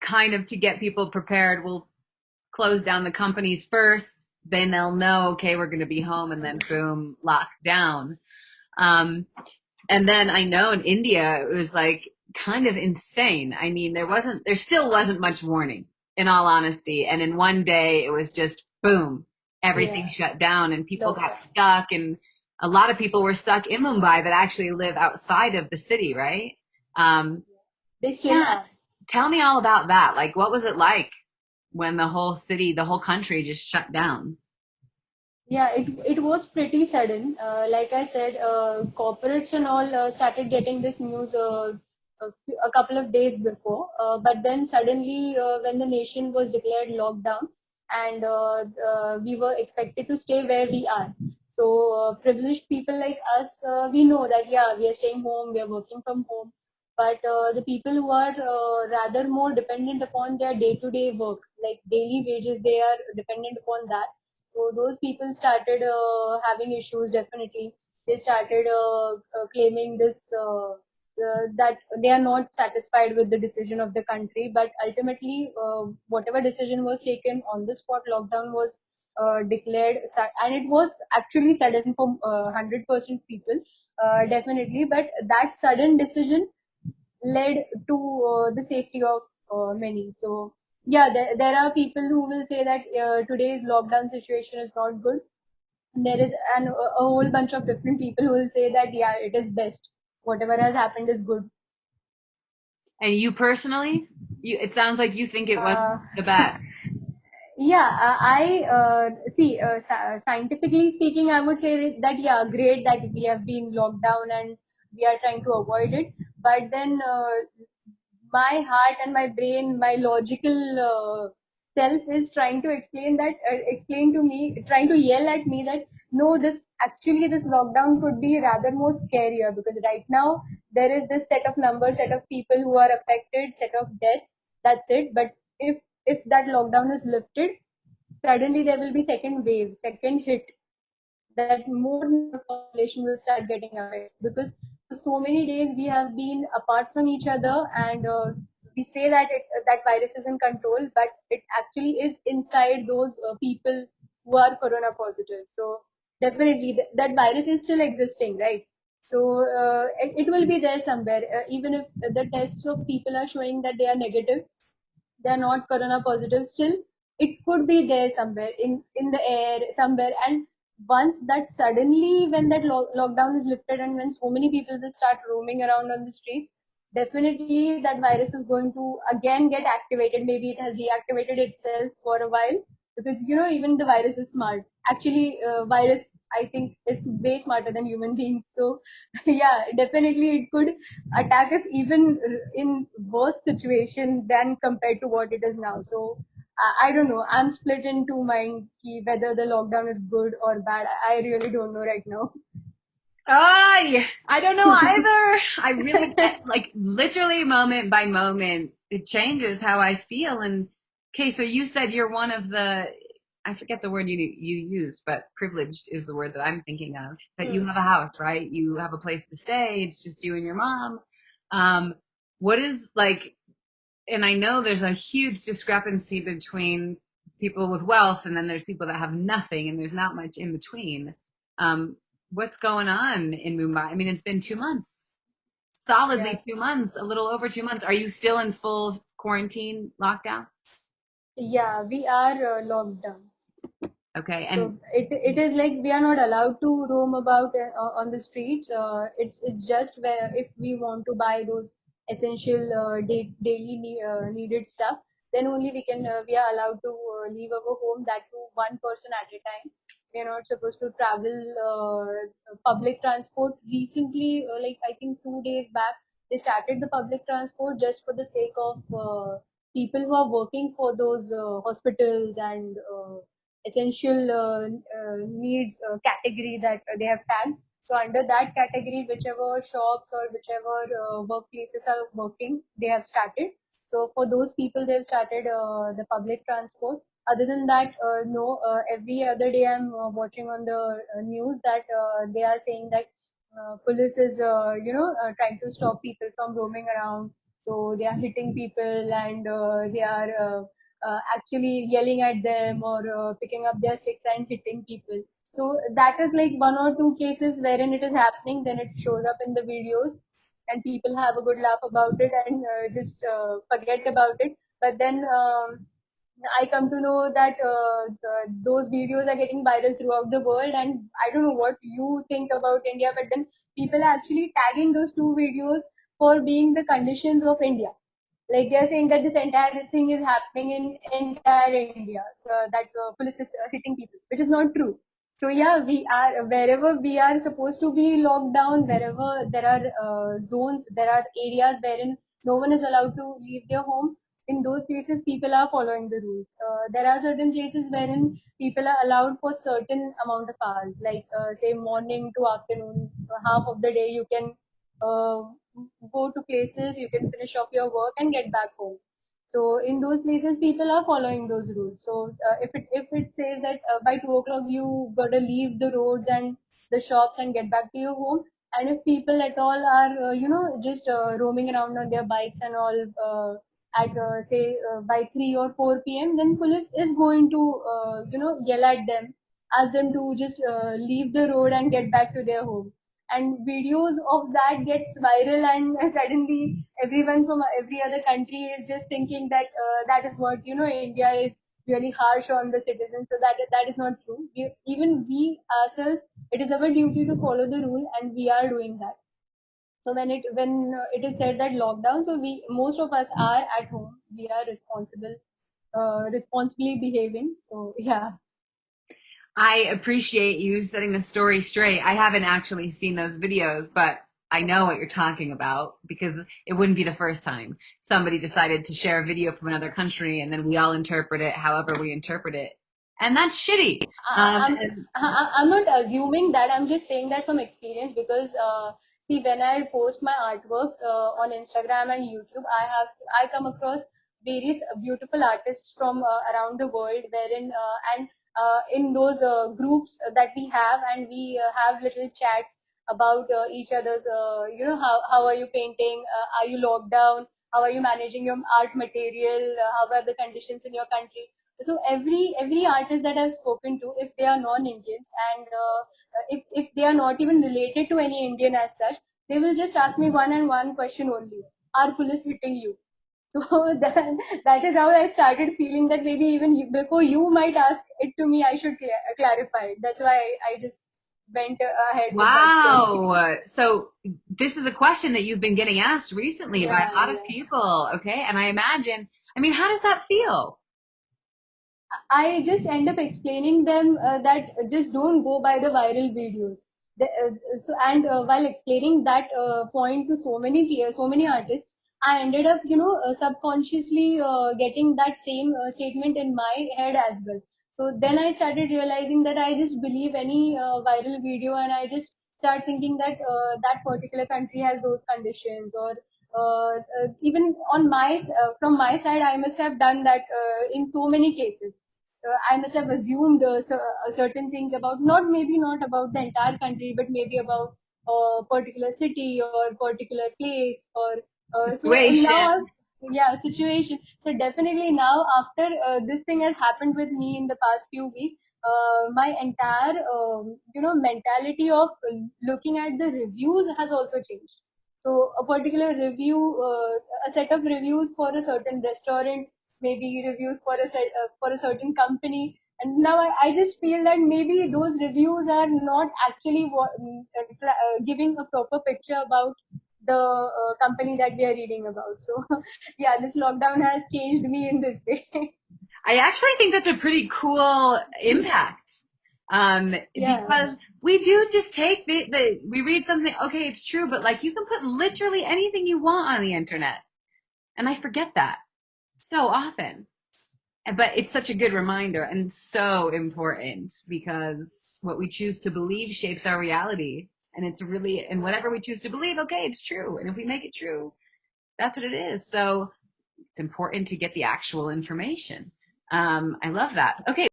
kind of to get people prepared, we'll close down the companies first, then they'll know, okay, we're going to be home, and then boom, lock down. Um, and then I know in India, it was like kind of insane. I mean, there still wasn't much warning, in all honesty. And in one day, it was just boom, everything Yeah, shut down and people got lockdown. stuck. And a lot of people were stuck in Mumbai that actually live outside of the city, right? Um, They still yeah. are. Tell me all about that. Like, what was it like when the whole city, the whole country just shut down? Yeah, it was pretty sudden. Like I said, corporates and all started getting this news a couple of days before. But then suddenly, when the nation was declared lockdown, and we were expected to stay where we are. So privileged people like us, we know that yeah, we are staying home, we are working from home. But the people who are rather more dependent upon their day-to-day work, like daily wages, they are dependent upon that. So those people started having issues. Definitely, they started claiming this that they are not satisfied with the decision of the country. But ultimately, whatever decision was taken on the spot, lockdown was declared, and it was actually sudden for 100% people, definitely. But that sudden decision led to the safety of many. So yeah, there are people who will say that today's lockdown situation is not good. There is a whole bunch of different people who will say that yeah, it is best. Whatever has happened is good. And you personally, it sounds like you think it was Uh, the best. yeah, I see. Scientifically speaking, I would say that yeah, great that we have been locked down and we are trying to avoid it. But then my heart and my brain, my logical self is trying to explain to me, trying to yell at me that no, this lockdown could be rather more scarier, because right now there is this set of numbers, set of people who are affected, set of deaths. That's it. But if that lockdown is lifted, suddenly there will be second wave, second hit, that more population will start getting affected, because for so many days we have been apart from each other, and we say that that virus is in control, but it actually is inside those people who are corona positive. So definitely that virus is still existing, right? So it will be there somewhere, even if the tests of people are showing that they are negative, they're not corona positive, still it could be there somewhere in the air somewhere. And once that suddenly, when that lockdown is lifted and when so many people will start roaming around on the street, definitely that virus is going to again get activated. Maybe it has deactivated itself for a while, because even the virus is smart. Actually, virus, I think, is way smarter than human beings. So yeah, definitely it could attack us even in worse situation than compared to what it is now. So I don't know. I'm split in two mind whether the lockdown is good or bad. I really don't know right now. I don't know either. I really like literally moment by moment, it changes how I feel. And okay, so you said you're one of I forget the word you used, but privileged is the word that I'm thinking of. That you Hmm. have a house, right? You have a place to stay. It's just you and your mom. Um, what is like, and I know there's a huge discrepancy between people with wealth and then there's people that have nothing and there's not much in between. Um, what's going on in Mumbai? I mean, it's been 2 months, Yeah, solidly 2 months, a little over 2 months. Are you still in full quarantine lockdown? yeah, we are locked down. Okay. So And it is like we are not allowed to roam about on the streets. It's just where if we want to buy those essential daily needed stuff, then only we are allowed to leave our home. That to one person at a time. We are not supposed to travel public transport. Recently, like I think 2 days back, they started the public transport just for the sake of people who are working for those hospitals and essential needs category that they have tagged. So under that category, whichever shops or whichever workplaces are working, they have started. So for those people, they've started the public transport. Other than that, no. Every other day, I'm watching on the news that they are saying that police is, trying to stop people from roaming around. So they are hitting people, and they are actually yelling at them, or picking up their sticks and hitting people. So that is like one or two cases wherein it is happening. Then it shows up in the videos, and people have a good laugh about it, and just forget about it. But then I come to know that those videos are getting viral throughout the world, and I don't know what you think about India, but then people are actually tagging those two videos for being the conditions of India. Like they're saying that this entire thing is happening in entire India, that police is hitting people, which is not true. So yeah, we are wherever we are supposed to be locked down, wherever there are zones, there are areas wherein no one is allowed to leave their home. In those places, people are following the rules. There are certain places wherein people are allowed for certain amount of hours, like say morning to afternoon, half of the day you can uh, go to places, you can finish off your work and get back home. So in those places, people are following those rules. So if it says that by 2 o'clock you gotta leave the roads and the shops and get back to your home, and if people at all are just roaming around on their bikes and all at say by 3 or 4 p.m., then police is going to yell at them, ask them to just leave the road and get back to their home. And videos of that gets viral, and suddenly everyone from every other country is just thinking that that is what India is really harsh on the citizens. So that is not true. Even we ourselves, it is our duty to follow the rule, and we are doing that. So when it is said that lockdown, so we most of us are at home, we are responsibly behaving. So yeah. I appreciate you setting the story straight. I haven't actually seen those videos, but I know what you're talking about because it wouldn't be the first time somebody decided to share a video from another country and then we all interpret it however we interpret it. And that's shitty. I'm I'm not assuming that. I'm just saying that from experience, because see, when I post my artworks on Instagram and YouTube, I come across various beautiful artists from around the world, wherein and in those groups that we have, and we have little chats about each other's. How are you painting? Are you locked down? How are you managing your art material? How are the conditions in your country? So every artist that I've spoken to, if they are non-Indians, and if they are not even related to any Indian as such, they will just ask me one and one question only: are police hitting you? So that is how I started feeling that maybe even before you might ask it to me, I should clarify it. That's why I just went ahead with that story. Wow. So this is a question that you've been getting asked recently by Yeah, a lot of yeah. people. Okay. And I imagine, I mean, how does that feel? I just end up explaining them that just don't go by the viral videos. While explaining that point to so many artists, I ended up, subconsciously getting that same statement in my head as well. So then I started realizing that I just believe any viral video, and I just start thinking that that particular country has those conditions, or even on from my side, I must have done that in so many cases. I must have assumed certain things about, not about the entire country, but maybe about a particular city or particular place, or Situation. yeah, situation. So definitely now, after this thing has happened with me in the past few weeks, my entire mentality of looking at the reviews has also changed. So a particular review, a set of reviews for a certain restaurant, maybe reviews for for a certain company, and now I just feel that maybe those reviews are not actually giving a proper picture about the company that we are reading about. So yeah, this lockdown has changed me in this way. I actually think that's a pretty cool impact. Yeah. Because we do just take we read something, okay, it's true, but like you can put literally anything you want on the internet. And I forget that so often. But it's such a good reminder and so important because what we choose to believe shapes our reality. And it's really, and whatever we choose to believe, okay, it's true. And if we make it true, that's what it is. So it's important to get the actual information. I love that. Okay.